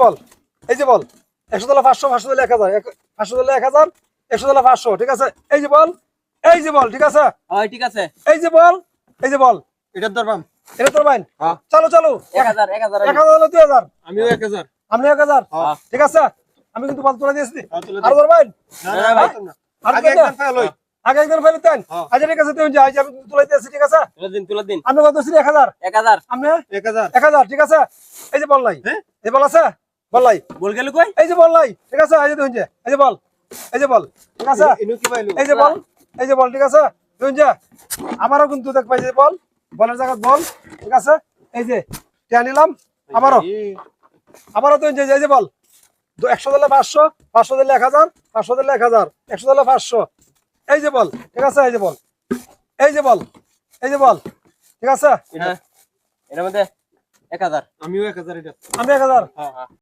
বল, এই যে বল 100 দিলে 500, 500 দিলে 1000, 500 দিলে 1000, 100 দিলে 500, ঠিক আছে? এই যে বল, এই যে বল, ঠিক আছে? হয় ঠিক আছে। এই যে বল, এই যে বল, এটার দরবাম এটা তোর বাইন। হ্যাঁ। চলো চলো, 1000 1000 1000 হলো 2000, আমিও 1000 আমি 1000, হ্যাঁ। ঠিক আছে? আমি কিন্তু বল তুলে দিয়েছি। হ্যাঁ, তুলে আর দিই। তোর বাইন, না না, না ভাই। ভাই আর আগে কত? একদম ফেল হই আগে একজন ফেলে দেন। হ্যাঁ। আচ্ছা ঠিক আছে, তুমি যাই, আমি তুলে দিয়েছি, ঠিক আছে? তুলে দিন। আমি কত ছিল? 1000, 1000 আমি 1000 1000, ঠিক আছে? এই যে বল নাই, হ্যাঁ? এই বল আছে, বল নাই, বল গেল কই? এই যে বল নাই, ঠিক আছে? এই যে তুই, এই যে বল, এই যে বল, ঠিক আছে? ইনু কি পাইলো এই যে বল, এই যে বল, ঠিক আছে? তুই যা, আমারও কিন্তু দেখ পাই যে বল, বলের জায়গা বল, ঠিক আছে? এই যে টিয়া নিলাম, আবারও তুই এই যে বল, 100 দিলে 500, 500 দিলে 1000, 500 দিলে 1000, 100 দিলে 500, এই যে বল, ঠিক আছে? এই যে বল, এই যে বল, এই যে বল, ঠিক আছে? হ্যাঁ, এর মধ্যে 1000 আমিও 1000 এটা আমি 1000, হ্যাঁ